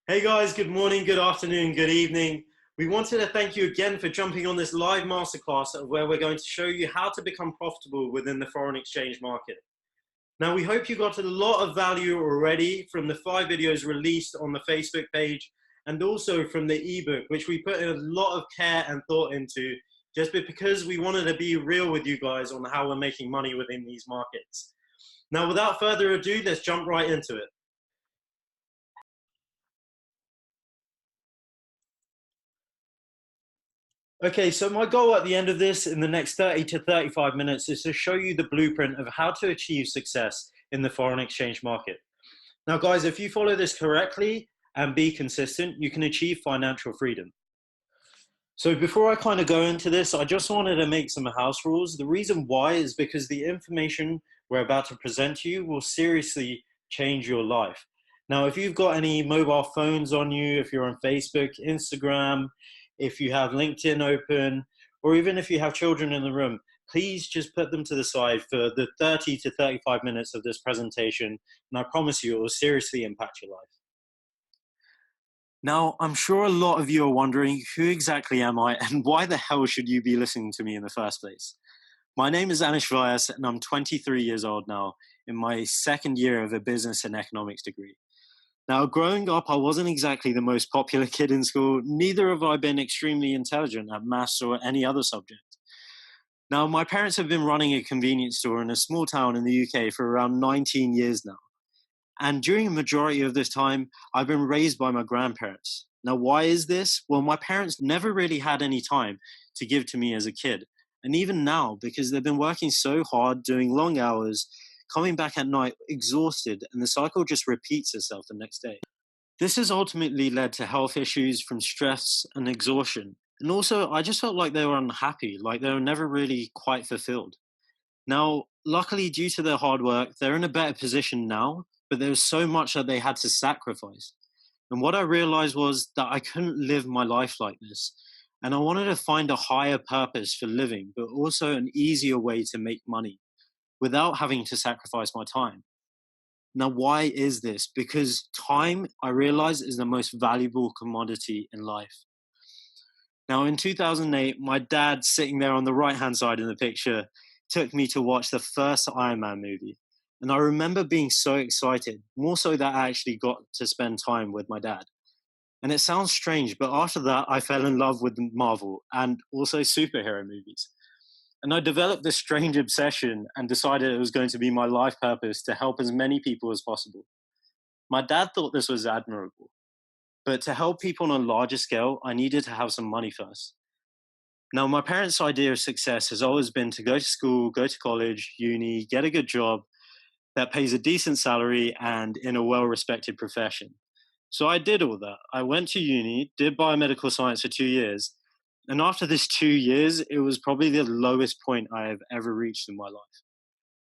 Hey guys, good morning, good afternoon, good evening. We wanted to thank you again for jumping on this live masterclass where we're going to show you how to become profitable within the foreign exchange market. Now, we hope you got a lot of value already from the 5 videos released on the Facebook page and also from the ebook, which we put in a lot of care and thought into just because we wanted to be real with you guys on how we're making money within these markets. Now, without further ado, let's jump right into it. Okay, so my goal at the end of this in the next 30 to 35 minutes is to show you the blueprint of how to achieve success in the foreign exchange market. Now, guys, if you follow this correctly and be consistent, you can achieve financial freedom. So before I kind of go into this, I just wanted to make some house rules. The reason why is because the information we're about to present to you will seriously change your life. Now, if you've got any mobile phones on you, if you're on Facebook, Instagram, if you have LinkedIn open, or even if you have children in the room, please just put them to the side for the 30 to 35 minutes of this presentation, and I promise you it will seriously impact your life. Now, I'm sure a lot of you are wondering, who exactly am I and why the hell should you be listening to me in the first place? My name is Anish Vyas and I'm 23 years old now in my second year of a business and economics degree. Now, growing up, I wasn't exactly the most popular kid in school. Neither have I been extremely intelligent at maths or any other subject. Now, my parents have been running a convenience store in a small town in the UK for around 19 years now. And during a majority of this time, I've been raised by my grandparents. Now, why is this? Well, my parents never really had any time to give to me as a kid. And even now, because they've been working so hard, doing long hours, coming back at night exhausted, and the cycle just repeats itself the next day. This has ultimately led to health issues from stress and exhaustion. And also, I just felt like they were unhappy, like they were never really quite fulfilled. Now, luckily, due to their hard work, they're in a better position now, but there was so much that they had to sacrifice. And what I realized was that I couldn't live my life like this. And I wanted to find a higher purpose for living, but also an easier way to make money without having to sacrifice my time. Now, why is this? Because time, I realize, is the most valuable commodity in life. Now, in 2008, my dad, sitting there on the right-hand side in the picture, took me to watch the first Iron Man movie. And I remember being so excited, more so that I actually got to spend time with my dad. And it sounds strange, but after that, I fell in love with Marvel and also superhero movies. And I developed this strange obsession and decided it was going to be my life purpose to help as many people as possible. My dad thought this was admirable. But to help people on a larger scale, I needed to have some money first. Now, my parents' idea of success has always been to go to school, go to college, uni, get a good job that pays a decent salary and in a well-respected profession. So I did all that. I went to uni, did biomedical science for 2 years, and after this 2 years, it was probably the lowest point I have ever reached in my life.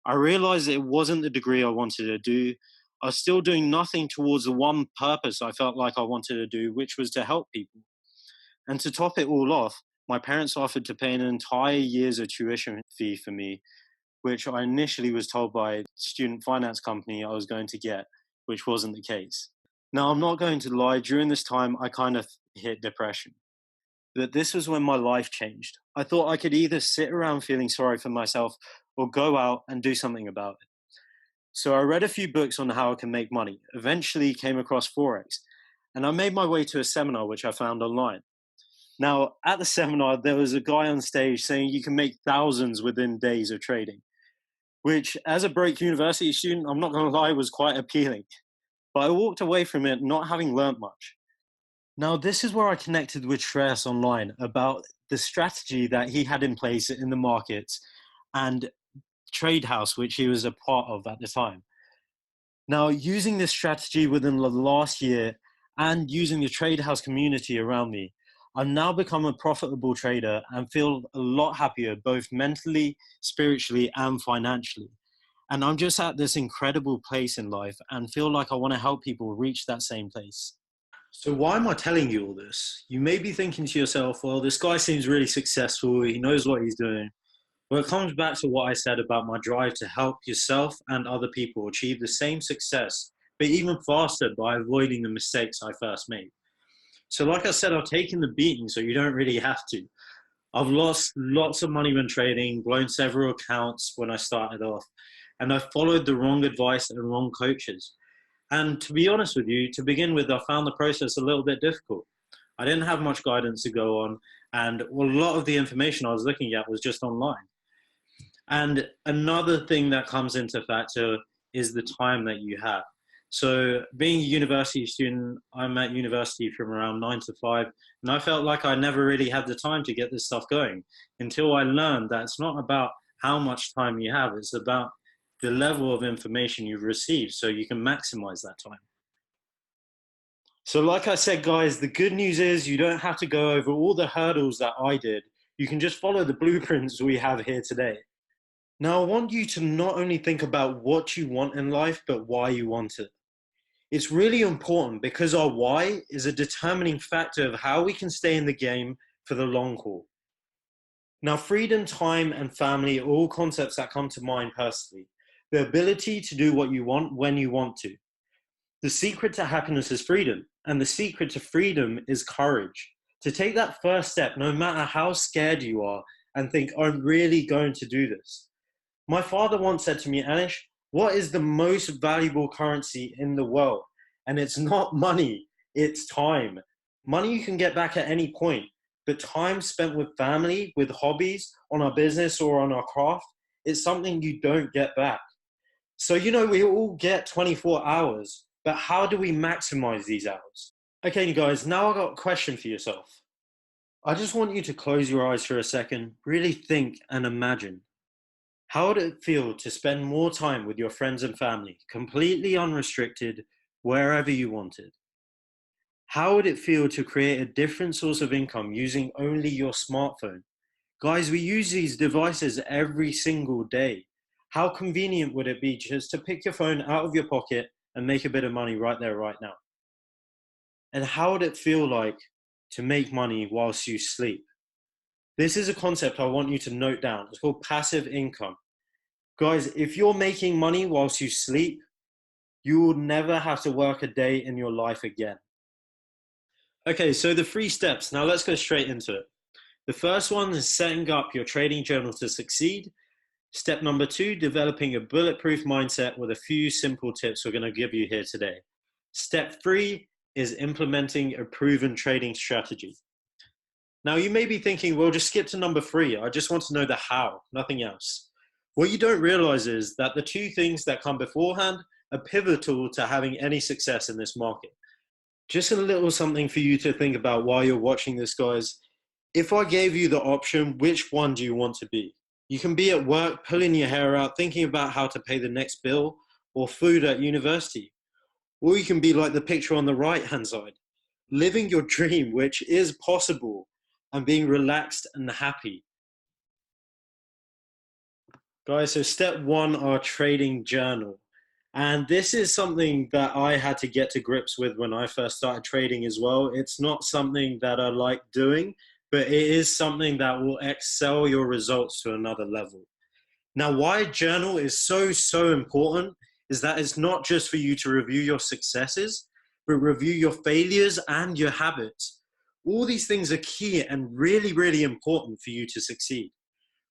I realized it wasn't the degree I wanted to do. I was still doing nothing towards the one purpose I felt like I wanted to do, which was to help people. And to top it all off, my parents offered to pay an entire year's of tuition fee for me, which I initially was told by a student finance company I was going to get, which wasn't the case. Now, I'm not going to lie, during this time, I kind of hit depression. But this was when my life changed. I thought I could either sit around feeling sorry for myself or go out and do something about it. So I read a few books on how I can make money, eventually came across Forex, and I made my way to a seminar which I found online. Now, at the seminar, there was a guy on stage saying you can make thousands within days of trading, which as a broke university student, I'm not going to lie, was quite appealing. But I walked away from it not having learnt much. Now, this is where I connected with Shreyas online about the strategy that he had in place in the markets and TradeHouse, which he was a part of at the time. Now, using this strategy within the last year and using the TradeHouse community around me, I've now become a profitable trader and feel a lot happier, both mentally, spiritually, and financially. And I'm just at this incredible place in life and feel like I want to help people reach that same place. So why am I telling you all this? You may be thinking to yourself, well, this guy seems really successful. He knows what he's doing. Well, it comes back to what I said about my drive to help yourself and other people achieve the same success but even faster by avoiding the mistakes I first made. So like I said, I've taken the beating, so you don't really have to. I've lost lots of money when trading, blown several accounts when I started off, and I followed the wrong advice and wrong coaches. And to be honest with you, to begin with, I found the process a little bit difficult. I didn't have much guidance to go on, and a lot of the information I was looking at was just online. And another thing that comes into factor is the time that you have. So being a university student, I'm at university from around 9 to 5, and I felt like I never really had the time to get this stuff going until I learned that it's not about how much time you have, it's about the level of information you've received so you can maximize that time. So like I said, guys, the good news is you don't have to go over all the hurdles that I did. You can just follow the blueprints we have here today. Now, I want you to not only think about what you want in life, but why you want it. It's really important because our why is a determining factor of how we can stay in the game for the long haul. Now, freedom, time, and family are all concepts that come to mind personally. The ability to do what you want when you want to. The secret to happiness is freedom, and the secret to freedom is courage. To take that first step, no matter how scared you are, and think, I'm really going to do this. My father once said to me, Anish, what is the most valuable currency in the world? And it's not money, it's time. Money you can get back at any point, but time spent with family, with hobbies, on our business or on our craft, it's something you don't get back. So, we all get 24 hours, but how do we maximize these hours? Okay, guys, now I've got a question for yourself. I just want you to close your eyes for a second, really think and imagine. How would it feel to spend more time with your friends and family, completely unrestricted, wherever you wanted? How would it feel to create a different source of income using only your smartphone? Guys, we use these devices every single day. How convenient would it be just to pick your phone out of your pocket and make a bit of money right there, right now? And how would it feel like to make money whilst you sleep? This is a concept I want you to note down. It's called passive income. Guys, if you're making money whilst you sleep, you will never have to work a day in your life again. Okay, so the 3 steps. Now let's go straight into it. The first one is setting up your trading journal to succeed. Step number 2, developing a bulletproof mindset with a few simple tips we're going to give you here today. Step 3 is implementing a proven trading strategy. Now you may be thinking, well, just skip to number 3. I just want to know the how, nothing else. What you don't realize is that the 2 things that come beforehand are pivotal to having any success in this market. Just a little something for you to think about while you're watching this, guys. If I gave you the option, which one do you want to be? You can be at work, pulling your hair out, thinking about how to pay the next bill, or food at university. Or you can be like the picture on the right-hand side, living your dream, which is possible, and being relaxed and happy. Guys, so step 1, our trading journal. And this is something that I had to get to grips with when I first started trading as well. It's not something that I like doing, but it is something that will excel your results to another level. Now, why journal is so important is that it's not just for you to review your successes, but review your failures and your habits. All these things are key and really important for you to succeed.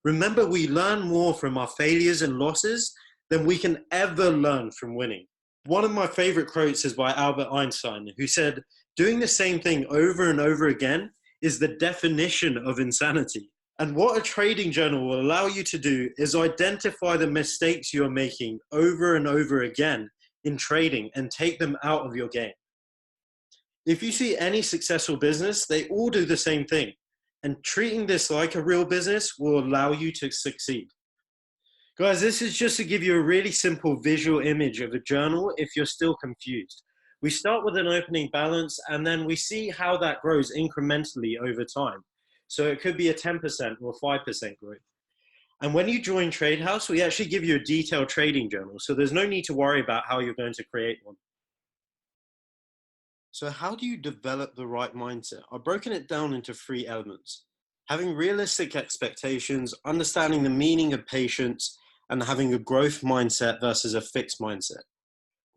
Remember, we learn more from our failures and losses than we can ever learn from winning. One of my favorite quotes is by Albert Einstein, who said, doing the same thing over and over again is the definition of insanity. And what a trading journal will allow you to do is identify the mistakes you're making over and over again in trading and take them out of your game. If you see any successful business, they all do the same thing. And treating this like a real business will allow you to succeed. Guys, this is just to give you a really simple visual image of a journal if you're still confused. We start with an opening balance and then we see how that grows incrementally over time. So it could be a 10% or 5% growth. And when you join TradeHouse, we actually give you a detailed trading journal. So there's no need to worry about how you're going to create one. So how do you develop the right mindset? I've broken it down into 3 elements. Having realistic expectations, understanding the meaning of patience, and having a growth mindset versus a fixed mindset.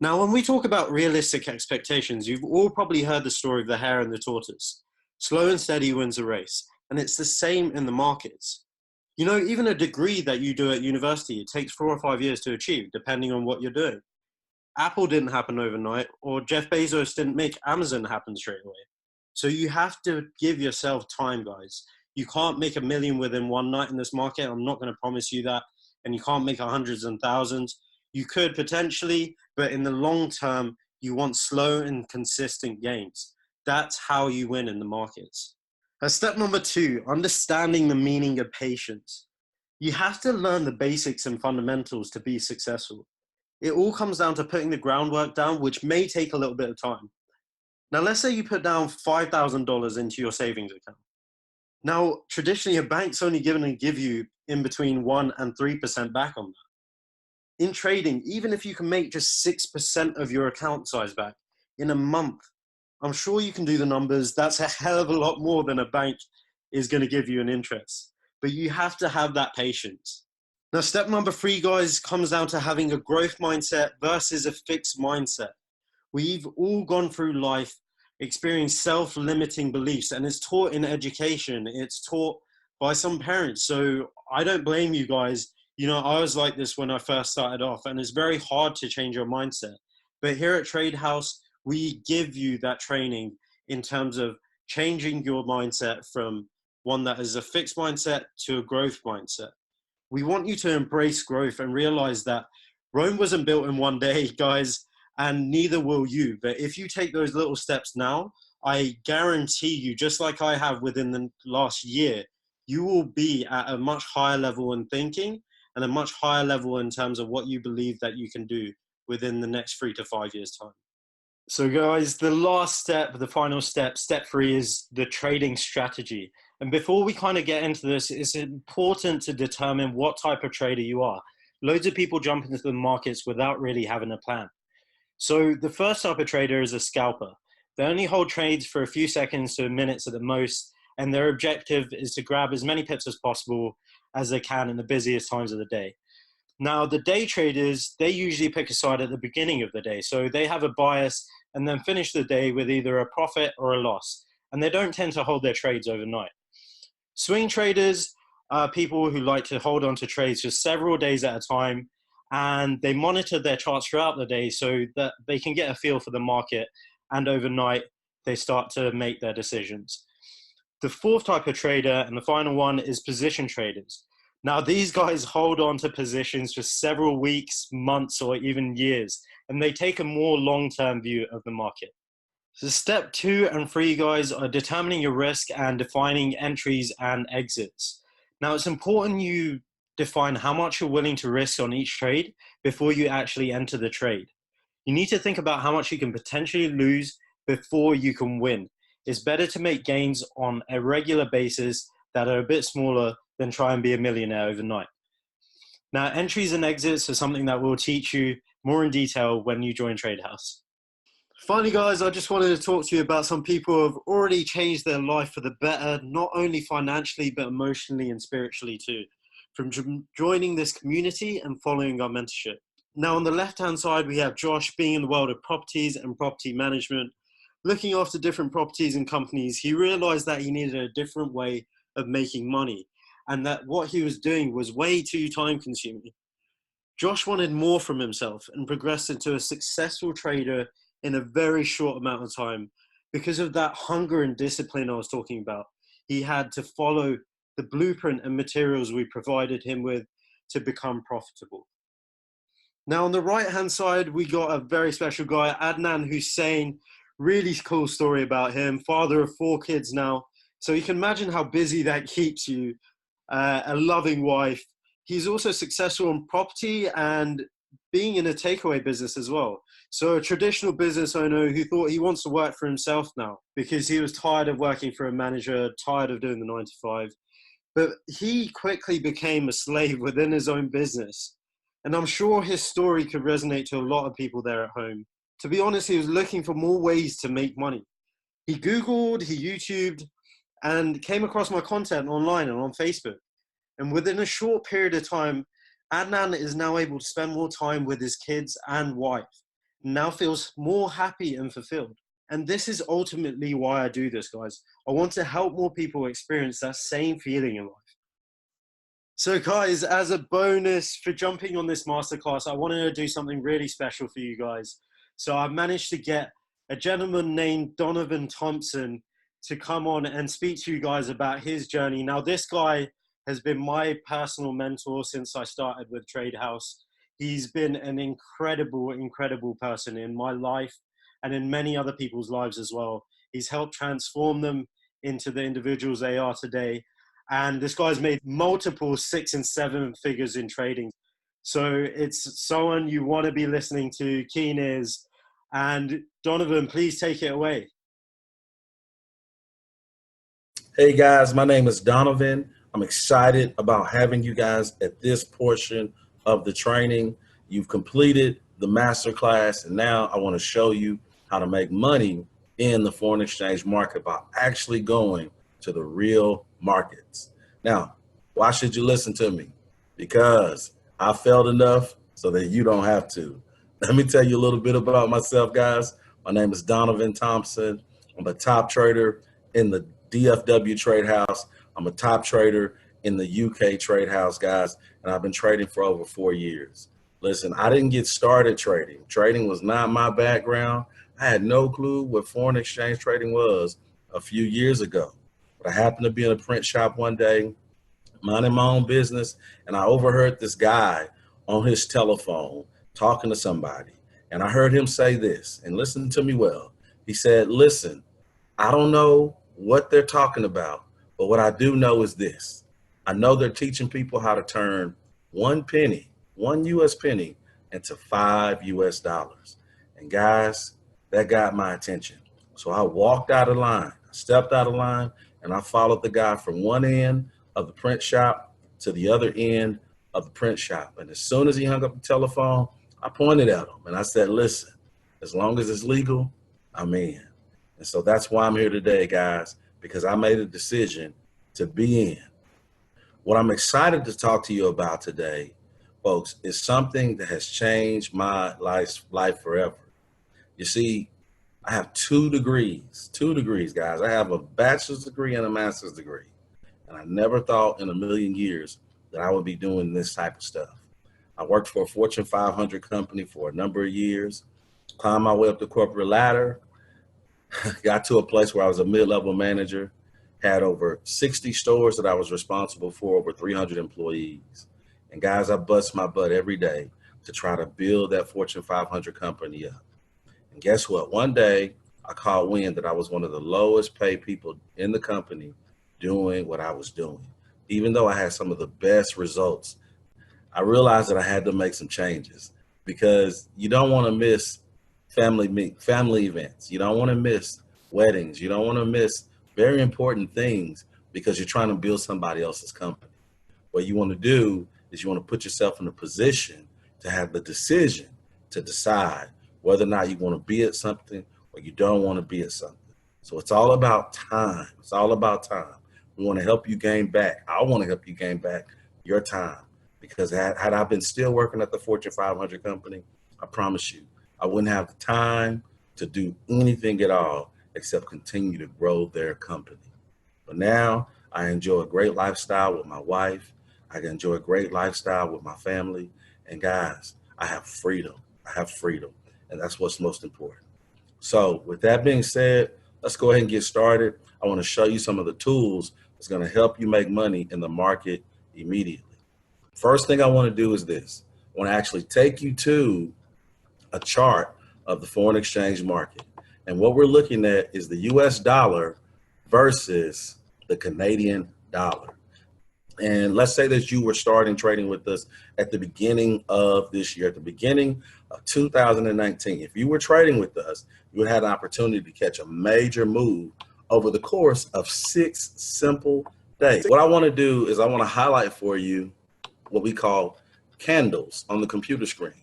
Now, when we talk about realistic expectations, you've all probably heard the story of the hare and the tortoise. Slow and steady wins a race, and it's the same in the markets. You know, even a degree that you do at university, it takes 4 or 5 years to achieve, depending on what you're doing. Apple didn't happen overnight, or Jeff Bezos didn't make Amazon happen straight away. So you have to give yourself time, guys. You can't make 1 million within one night in this market. I'm not going to promise you that. And you can't make hundreds and thousands. You could potentially, but in the long term, you want slow and consistent gains. That's how you win in the markets. Step number 2, understanding the meaning of patience. You have to learn the basics and fundamentals to be successful. It all comes down to putting the groundwork down, which may take a little bit of time. Now, let's say you put down $5,000 into your savings account. Now, traditionally, a bank's only going to give you in between 1% and 3% back on that. In trading, even if you can make just 6% of your account size back in a month, I'm sure you can do the numbers. That's a hell of a lot more than a bank is going to give you in interest. But you have to have that patience. Now, step number 3, guys, comes down to having a growth mindset versus a fixed mindset. We've all gone through life experiencing self-limiting beliefs, and it's taught in education. It's taught by some parents. So I don't blame you guys. You know, I was like this when I first started off, and it's very hard to change your mindset. But here at TradeHouse, we give you that training in terms of changing your mindset from one that is a fixed mindset to a growth mindset. We want you to embrace growth and realize that Rome wasn't built in one day, guys, and neither will you. But if you take those little steps now, I guarantee you, just like I have within the last year, you will be at a much higher level in thinking and a much higher level in terms of what you believe that you can do within the next 3 to 5 years' time. So guys, the last step, the final step, step 3 is the trading strategy. And before we kind of get into this, it's important to determine what type of trader you are. Loads of people jump into the markets without really having a plan. So the first type of trader is a scalper. They only hold trades for a few seconds to minutes at the most, and their objective is to grab as many pips as possible as they can in the busiest times of the day. Now, the day traders, they usually pick a side at the beginning of the day. So they have a bias and then finish the day with either a profit or a loss. And they don't tend to hold their trades overnight. Swing traders are people who like to hold on to trades for several days at a time, and they monitor their charts throughout the day so that they can get a feel for the market, and overnight they start to make their decisions. The fourth type of trader, and the final one, is position traders. Now, these guys hold on to positions for several weeks, months, or even years, and they take a more long-term view of the market. So step 2 and 3, guys, are determining your risk and defining entries and exits. Now, it's important you define how much you're willing to risk on each trade before you actually enter the trade. You need to think about how much you can potentially lose before you can win. It's better to make gains on a regular basis that are a bit smaller than try and be a millionaire overnight. Now, entries and exits are something that we'll teach you more in detail when you join TradeHouse. Finally, guys, I just wanted to talk to you about some people who have already changed their life for the better, not only financially, but emotionally and spiritually too, from joining this community and following our mentorship. Now, on the left-hand side, we have Josh being in the world of properties and property management, looking after different properties and companies. He realized that he needed a different way of making money and that what he was doing was way too time-consuming. Josh wanted more from himself and progressed into a successful trader in a very short amount of time. Because of that hunger and discipline I was talking about, he had to follow the blueprint and materials we provided him with to become profitable. Now, on the right-hand side, we got a very special guy, Adnan Hussein. Really cool story about him, father of 4 kids now. So you can imagine how busy that keeps you, a loving wife. He's also successful in property and being in a takeaway business as well. So a traditional business owner who thought he wants to work for himself now because he was tired of working for a manager, tired of doing the 9 to 5. But he quickly became a slave within his own business. And I'm sure his story could resonate to a lot of people there at home. To be honest, he was looking for more ways to make money. He Googled, he YouTubed, and came across my content online and on Facebook. And within a short period of time, Adnan is now able to spend more time with his kids and wife. now feels more happy and fulfilled. And this is ultimately why I do this, guys. I want to help more people experience that same feeling in life. So guys, as a bonus for jumping on this masterclass, I wanted to do something really special for you guys. So I managed to get a gentleman named Donovan Thompson to come on and speak to you guys about his journey. Now, this guy has been my personal mentor since I started with TradeHouse. He's been an incredible person in my life and in many other people's lives as well. He's helped transform them into the individuals they are today. And this guy's made multiple 6 and 7 figures in trading. So it's someone you want to be listening to, keen ears. And Donovan, please take it away. Hey guys, my name is Donovan. I'm excited about having you guys at this portion of the training. You've completed the masterclass, and now I want to show you how to make money in the foreign exchange market by actually going to the real markets. Now, why should you listen to me? Because I failed enough so that you don't have to. Let me tell you a little bit about myself, guys. My name is Donovan Thompson. I'm a top trader in the DFW Trade House. I'm a top trader in the UK Trade House, guys, and I've been trading for over 4 years. Listen, I didn't get started trading. Trading was not my background. I had no clue what foreign exchange trading was a few years ago. But I happened to be in a print shop one day, minding my own business, and I overheard this guy on his telephone talking to somebody. And I heard him say this, and listen to me well. He said, listen, I don't know what they're talking about, but what I do know is this. I know they're teaching people how to turn one penny, one US penny, into $5 US. And guys, that got my attention. So I walked out of line, stepped out of line, and I followed the guy from one end of the print shop to the other end of the print shop. And as soon as he hung up the telephone, I pointed at him and I said, listen, as long as it's legal, I'm in. And so that's why I'm here today, guys, because I made a decision to be in. What I'm excited to talk to you about today, folks, is something that has changed my life forever. You see, I have 2 degrees, guys. I have a bachelor's degree and a master's degree. And I never thought in a million years that I would be doing this type of stuff. I worked for a Fortune 500 company for a number of years, climbed my way up the corporate ladder, got to a place where I was a mid-level manager, had over 60 stores that I was responsible for, over 300 employees. And guys, I bust my butt every day to try to build that Fortune 500 company up. And guess what? One day I caught wind that I was one of the lowest paid people in the company doing what I was doing. Even though I had some of the best results, I realized that I had to make some changes because you don't want to miss family events. You don't want to miss weddings. You don't want to miss very important things because you're trying to build somebody else's company. What you want to do is you want to put yourself in a position to have the decision to decide whether or not you want to be at something or you don't want to be at something. So it's all about time. It's all about time. We want to help you gain back. I want to help you gain back your time because had I been still working at the Fortune 500 company, I promise you, I wouldn't have the time to do anything at all except continue to grow their company. But now I enjoy a great lifestyle with my wife. I can enjoy a great lifestyle with my family. And guys, I have freedom. And that's what's most important. So with that being said, let's go ahead and get started. I want to show you some of the tools that's going to help you make money in the market immediately. First thing I want to do is this. I want to actually take you to a chart of the foreign exchange market. And what we're looking at is the US dollar versus the Canadian dollar. And let's say that you were starting trading with us at the beginning of this year, at the beginning of 2019. If you were trading with us, you would have an opportunity to catch a major move over the course of 6 simple days. What I want to do is I want to highlight for you what we call candles on the computer screen.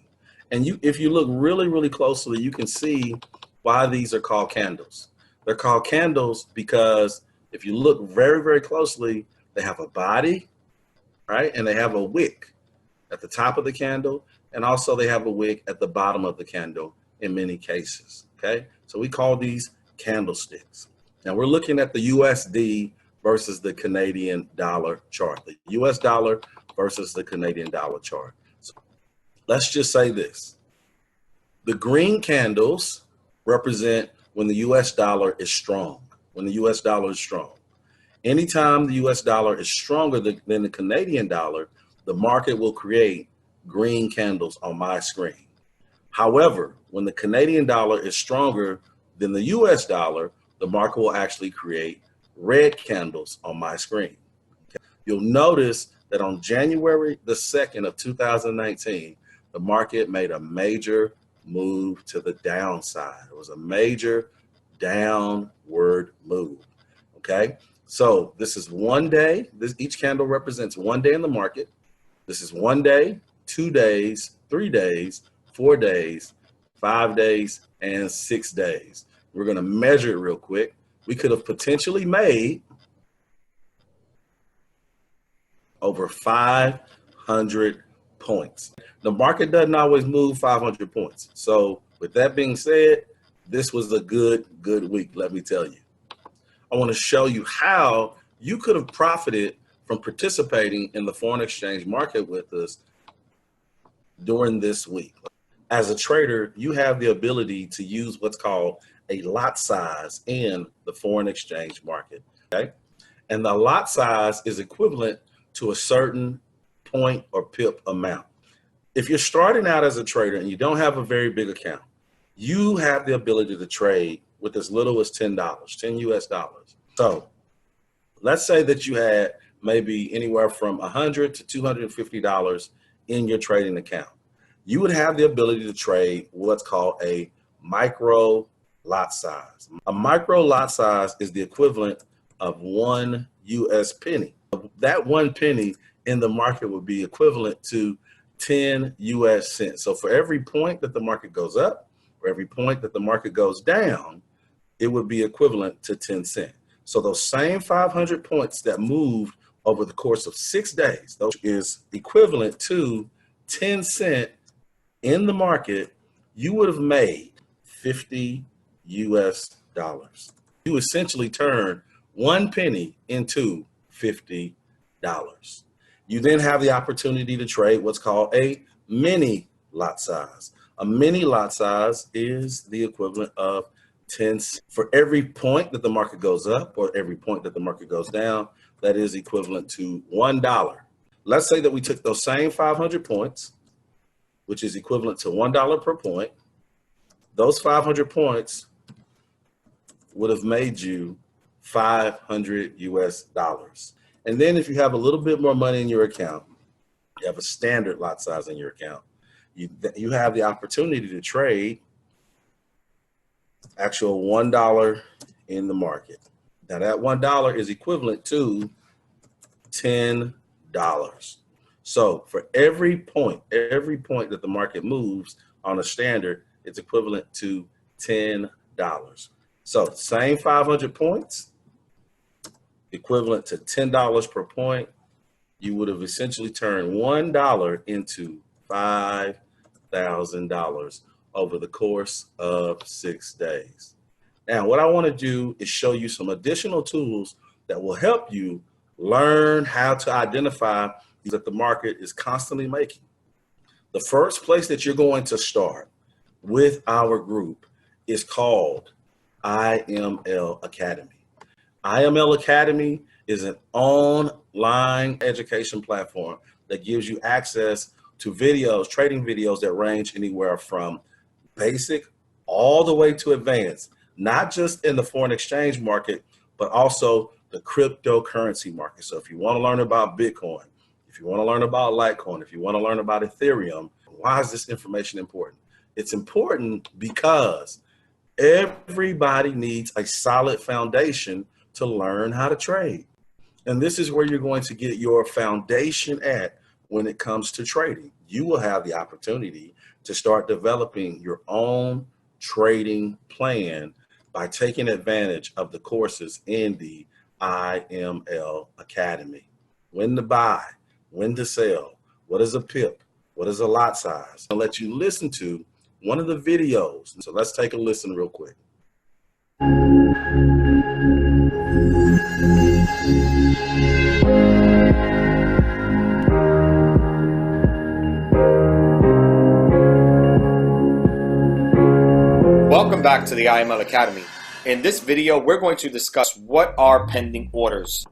And if you look really closely, you can see why these are called candles. They're called candles because if you look very closely, they have a body, right? And they have a wick at the top of the candle. And also they have a wick at the bottom of the candle in many cases, okay? So we call these candlesticks. Now we're looking at the USD versus the Canadian dollar chart, the US dollar versus the Canadian dollar chart. So let's just say this. The green candles represent when the US dollar is strong, when the US dollar is strong. Anytime the US dollar is stronger than the Canadian dollar, the market will create green candles on my screen. However, when the Canadian dollar is stronger than the US dollar, the market will actually create red candles on my screen. Okay. You'll notice that on January the 2nd of 2019, the market made a major move to the downside. It was a major downward move, okay? So this is one day. Each candle represents one day in the market. This is 1 day, 2 days, 3 days, 4 days, 5 days, and 6 days. We're going to measure it real quick. We could have potentially made over 500 points. The market doesn't always move 500 points. So with that being said, this was a good week, let me tell you. I want to show you how you could have profited from participating in the foreign exchange market with us during this week. As a trader, you have the ability to use what's called a lot size in the foreign exchange market, okay? And the lot size is equivalent to a certain point or pip amount. If you're starting out as a trader and you don't have a very big account, you have the ability to trade with as little as $10, 10 US dollars. So let's say that you had maybe anywhere from $100 to $250 in your trading account. You would have the ability to trade what's called a micro lot size. A micro lot size is the equivalent of 1 US penny. That 1 penny in the market would be equivalent to 10 US cents. So for every point that the market goes up, for every point that the market goes down, it would be equivalent to 10 cents. So those same 500 points that moved over the course of 6 days, those is equivalent to 10 cents in the market, you would have made 50 US dollars. You essentially turn 1 penny into $50. You then have the opportunity to trade what's called a mini lot size. A mini lot size is the equivalent of 10 cents. For every point that the market goes up or every point that the market goes down, that is equivalent to $1. Let's say that we took those same 500 points, which is equivalent to $1 per point. Those 500 points would have made you 500 US dollars. And then if you have a little bit more money in your account, you have a standard lot size in your account, you have the opportunity to trade actual $1 in the market. Now that $1 is equivalent to $10. So for every point that the market moves on a standard, it's equivalent to $10. So same 500 points, equivalent to $10 per point, you would have essentially turned $1 into $5,000 over the course of 6 days. Now, what I want to do is show you some additional tools that will help you learn how to identify that the market is constantly making. The first place that you're going to start with our group is called IML Academy. IML Academy is an online education platform that gives you access to videos, trading videos that range anywhere from basic all the way to advanced, not just in the foreign exchange market, but also the cryptocurrency market. So if you want to learn about Bitcoin, if you want to learn about Litecoin, if you want to learn about Ethereum, why is this information important? It's important because everybody needs a solid foundation to learn how to trade. And this is where you're going to get your foundation at when it comes to trading. You will have the opportunity to start developing your own trading plan by taking advantage of the courses in the IML Academy. When to buy, when to sell, what is a pip, what is a lot size. I'll let you listen to one of the videos. So let's take a listen real quick. Welcome back to the IML Academy. In this video, we're going to discuss what are pending orders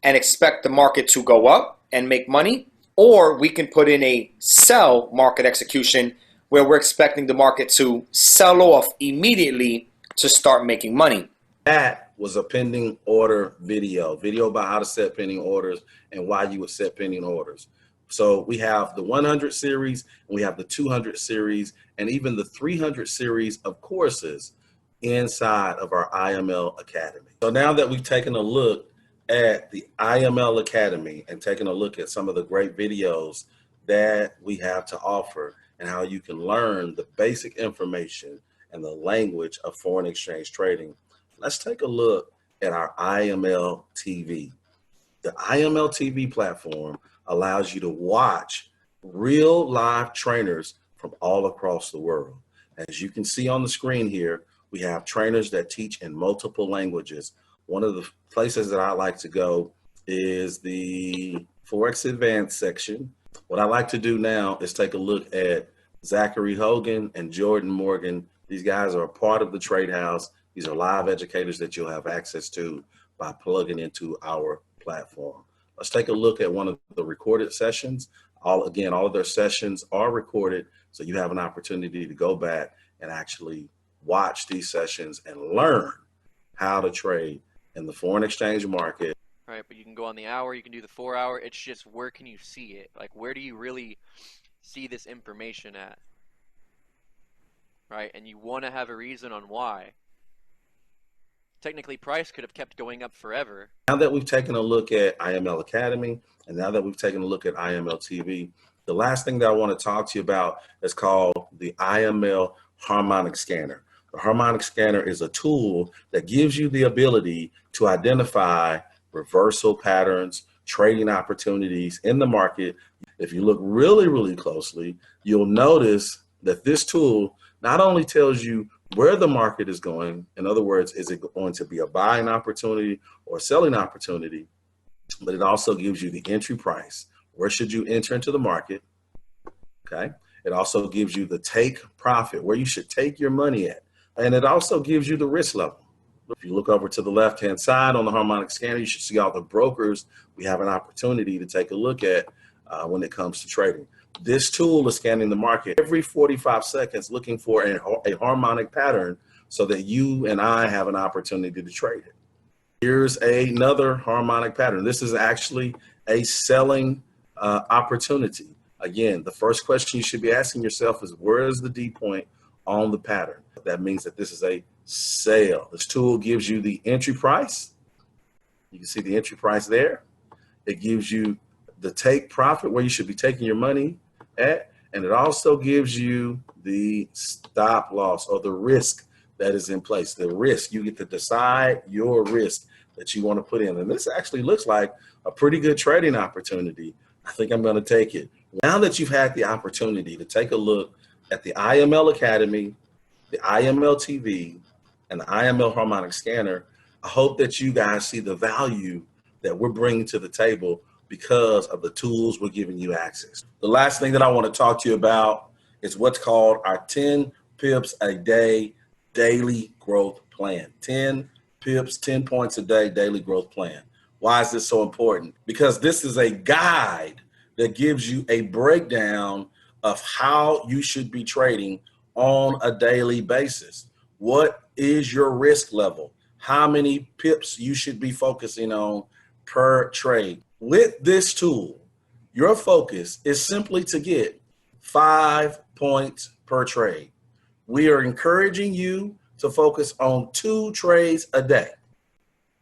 and expect the market to go up and make money, or we can put in a sell market execution where we're expecting the market to sell off immediately to start making money. That was a pending order video about how to set pending orders and why you would set pending orders. So we have the 100 series, and we have the 200 series, and even the 300 series of courses inside of our IML Academy. So now that we've taken a look at the IML Academy and taken a look at some of the great videos that we have to offer and how you can learn the basic information and the language of foreign exchange trading, let's take a look at our IML TV. The IML TV platform allows you to watch real live trainers from all across the world. As you can see on the screen here, we have trainers that teach in multiple languages. One of the places that I like to go is the Forex Advanced section. What I like to do now is take a look at Zachary Hogan and Jordan Morgan. These guys are a part of the TradeHouse. These are live educators that you'll have access to by plugging into our platform. Let's take a look at one of the recorded sessions. All of their sessions are recorded, so you have an opportunity to go back and actually watch these sessions and learn how to trade in the foreign exchange market. Right, but you can go on the hour, you can do the 4 hour. It's just, where can you see it? Like, where do you really see this information at? Right, and you want to have a reason on why. Technically, price could have kept going up forever. Now that we've taken a look at IML Academy, and now that we've taken a look at IML TV, the last thing that I want to talk to you about is called the IML Harmonic Scanner. The Harmonic Scanner is a tool that gives you the ability to identify reversal patterns, trading opportunities in the market. If you look really, really closely, you'll notice that this tool not only tells you where the market is going, in other words, is it going to be a buying opportunity or a selling opportunity, but it also gives you the entry price. Where should you enter into the market? Okay. It also gives you the take profit, where you should take your money at. And it also gives you the risk level. If you look over to the left-hand side on the harmonic scanner, you should see all the brokers we have an opportunity to take a look at when it comes to trading. This tool is scanning the market every 45 seconds, looking for a harmonic pattern so that you and I have an opportunity to trade it. Here's another harmonic pattern. This is actually a selling opportunity. Again, the first question you should be asking yourself is, where is the D point on the pattern? That means that this is a sale. This tool gives you the entry price. You can see the entry price there. It gives you the take profit, where you should be taking your money at, and it also gives you the stop loss or the risk that is in place. The risk, you get to decide your risk that you want to put in. And this actually looks like a pretty good trading opportunity. I think I'm going to take it. Now that you've had the opportunity to take a look at the IML Academy, the IML TV, and the IML Harmonic Scanner, I hope that you guys see the value that we're bringing to the table because of the tools we're giving you access. The last thing that I want to talk to you about is what's called our 10 pips a day daily growth plan. 10 pips, 10 points a day daily growth plan. Why is this so important? Because this is a guide that gives you a breakdown of how you should be trading on a daily basis. What is your risk level? How many pips you should be focusing on per trade? With this tool, your focus is simply to get 5 points per trade. We are encouraging you to focus on 2 trades a day.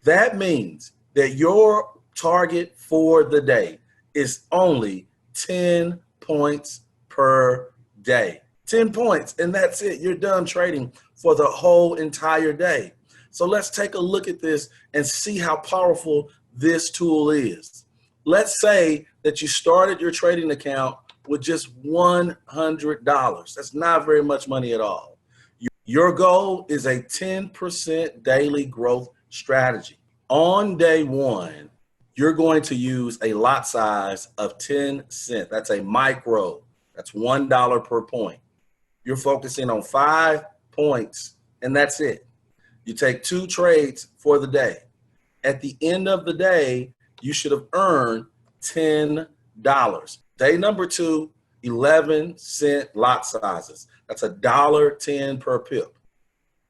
That means that your target for the day is only 10 points per day. 10 points, and that's it. You're done trading for the whole entire day. So let's take a look at this and see how powerful this tool is. Let's say that you started your trading account with just $100. That's not very much money at all. Your goal is a 10% daily growth strategy. On day one, you're going to use a lot size of 10 cents. That's a micro. That's $1 per point. You're focusing on 5 points, and that's it. You take 2 trades for the day. At the end of the day, you should have earned $10. Day number 2, 11-cent lot sizes. That's $1.10 per pip.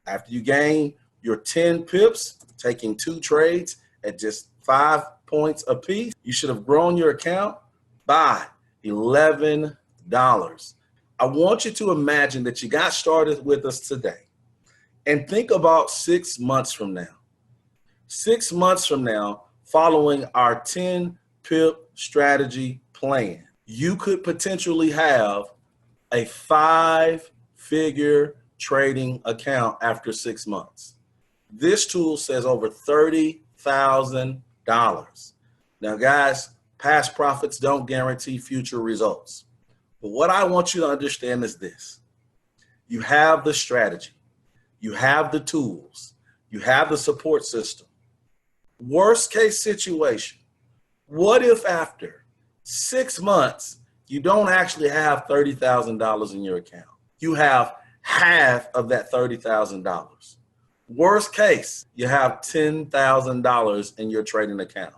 After you gain your 10 pips, taking 2 trades at just 5 points apiece, you should have grown your account by $11. I want you to imagine that you got started with us today and think about 6 months from now. 6 months from now, following our 10 pip strategy plan, you could potentially have a 5-figure trading account after 6 months. This tool says over $30,000. Now, guys, past profits don't guarantee future results. But what I want you to understand is this. You have the strategy. You have the tools. You have the support system. Worst case situation, what if after 6 months, you don't actually have $30,000 in your account? You have half of that $30,000. Worst case, you have $10,000 in your trading account.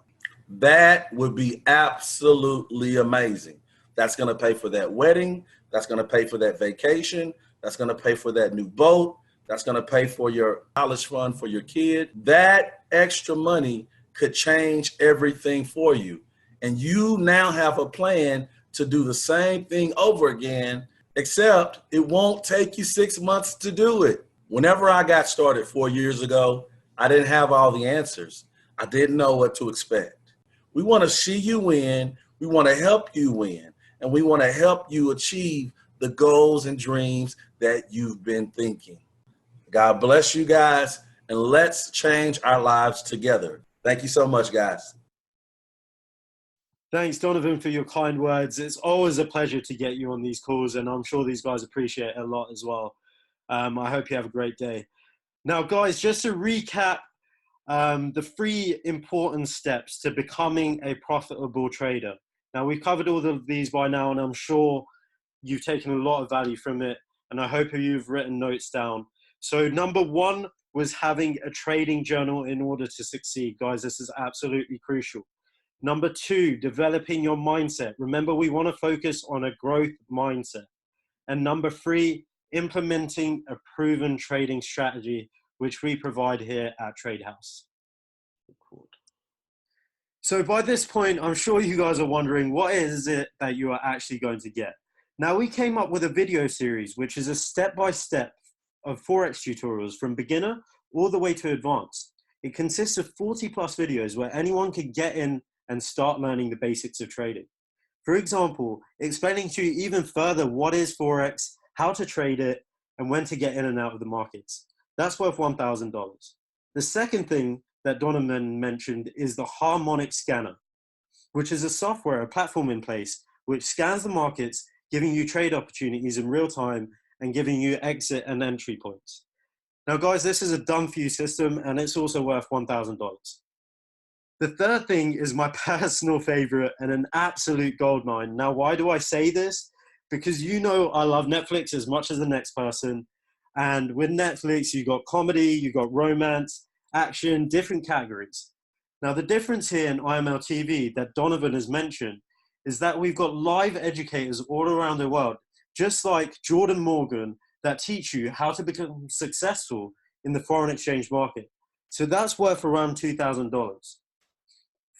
That would be absolutely amazing. That's going to pay for that wedding. That's going to pay for that vacation. That's going to pay for that new boat. That's going to pay for your college fund for your kid. That extra money could change everything for you. And you now have a plan to do the same thing over again, except it won't take you 6 months to do it. Whenever I got started 4 years ago, I didn't have all the answers. I didn't know what to expect. We want to see you win. We want to help you win. And we want to help you achieve the goals and dreams that you've been thinking. God bless you guys, and let's change our lives together. Thank you so much, guys. Thanks, Donovan, for your kind words. It's always a pleasure to get you on these calls, and I'm sure these guys appreciate it a lot as well. I hope you have a great day. Now, guys, just to recap the 3 important steps to becoming a profitable trader. Now, we've covered all of these by now, and I'm sure you've taken a lot of value from it, and I hope you've written notes down. So number 1 was having a trading journal in order to succeed. Guys, this is absolutely crucial. Number 2, developing your mindset. Remember, we want to focus on a growth mindset. And number 3, implementing a proven trading strategy, which we provide here at TradeHouse. So by this point, I'm sure you guys are wondering, what is it that you are actually going to get? Now, we came up with a video series, which is a step-by-step of Forex tutorials from beginner all the way to advanced. It consists of 40 plus videos where anyone can get in and start learning the basics of trading. For example, explaining to you even further what is Forex, how to trade it, and when to get in and out of the markets. That's worth $1,000. The second thing that Donovan mentioned is the harmonic scanner, which is a software, a platform in place, which scans the markets, giving you trade opportunities in real time and giving you exit and entry points. Now, guys, this is a done-for-you system, and it's also worth $1,000. The third thing is my personal favorite and an absolute goldmine. Now, why do I say this? Because you know I love Netflix as much as the next person. And with Netflix, you got comedy, you got romance, action, different categories. Now, the difference here in IML TV that Donovan has mentioned is that we've got live educators all around the world, just like Jordan Morgan, that teach you how to become successful in the foreign exchange market. So that's worth around $2,000.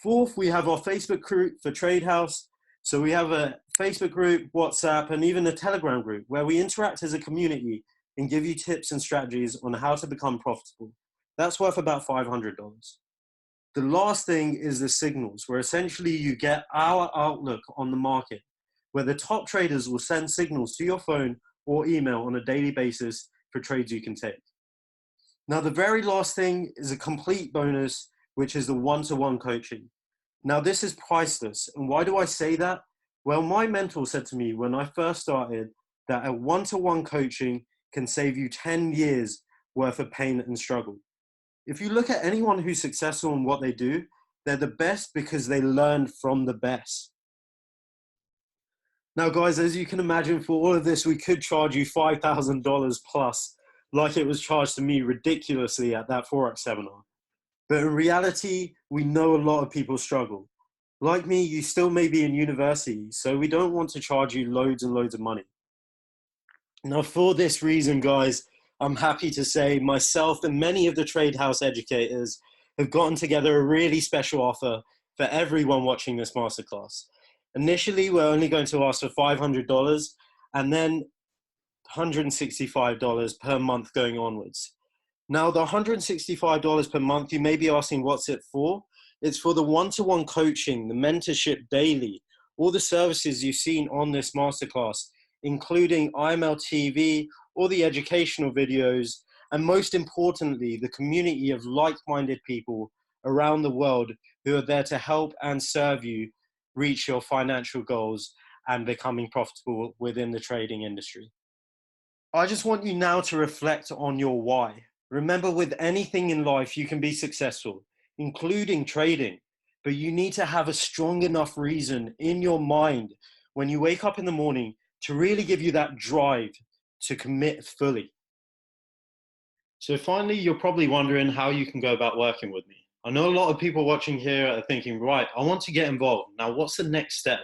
Fourth, we have our Facebook group for TradeHouse. So we have a Facebook group, WhatsApp, and even a Telegram group where we interact as a community and give you tips and strategies on how to become profitable. That's worth about $500. The last thing is the signals, where essentially you get our outlook on the market, where the top traders will send signals to your phone or email on a daily basis for trades you can take. Now, the very last thing is a complete bonus, which is the one-to-one coaching. Now, this is priceless. And why do I say that? Well, my mentor said to me when I first started that a one-to-one coaching can save you 10 years worth of pain and struggle. If you look at anyone who's successful in what they do, they're the best because they learned from the best. Now, guys, as you can imagine, for all of this, we could charge you $5,000 plus, like it was charged to me ridiculously at that Forex seminar. But in reality, we know a lot of people struggle. Like me, you still may be in university, so we don't want to charge you loads and loads of money. Now, for this reason, guys, I'm happy to say myself and many of the TradeHouse educators have gotten together a really special offer for everyone watching this masterclass. Initially, we're only going to ask for $500 and then $165 per month going onwards. Now, the $165 per month, you may be asking, what's it for? It's for the one-to-one coaching, the mentorship daily, all the services you've seen on this masterclass, including IML TV, all the educational videos, and most importantly, the community of like-minded people around the world who are there to help and serve you reach your financial goals and becoming profitable within the trading industry. I just want you now to reflect on your why. Remember, with anything in life, you can be successful, including trading, but you need to have a strong enough reason in your mind when you wake up in the morning to really give you that drive to commit fully. So finally, you're probably wondering how you can go about working with me. I know a lot of people watching here are thinking, right, I want to get involved. Now, what's the next step?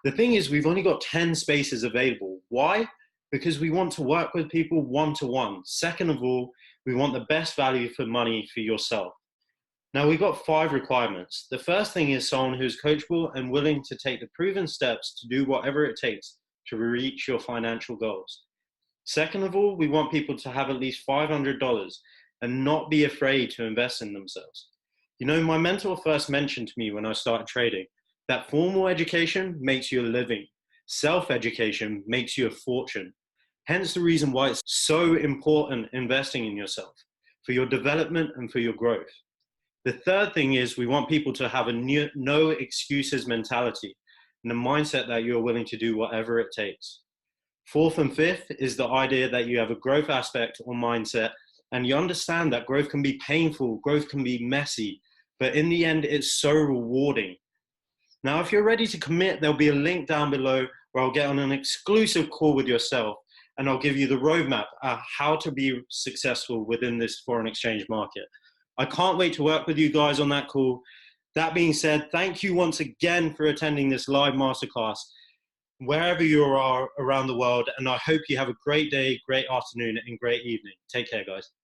The thing is, we've only got 10 spaces available. Why? Because we want to work with people one-to-one. Second of all, we want the best value for money for yourself. Now, we've got 5 requirements. The first thing is someone who's coachable and willing to take the proven steps to do whatever it takes to reach your financial goals. Second of all, we want people to have at least $500 and not be afraid to invest in themselves. You know, my mentor first mentioned to me when I started trading that formal education makes you a living. Self-education makes you a fortune. Hence the reason why it's so important investing in yourself for your development and for your growth. The third thing is we want people to have a no excuses mentality and a mindset that you're willing to do whatever it takes. Fourth and fifth is the idea that you have a growth aspect or mindset and you understand that growth can be painful, growth can be messy, but in the end, it's so rewarding. Now, if you're ready to commit, there'll be a link down below where I'll get on an exclusive call with yourself and I'll give you the roadmap of how to be successful within this foreign exchange market. I can't wait to work with you guys on that call. That being said, thank you once again for attending this live masterclass, wherever you are around the world, and I hope you have a great day, great afternoon, and great evening. Take care, guys.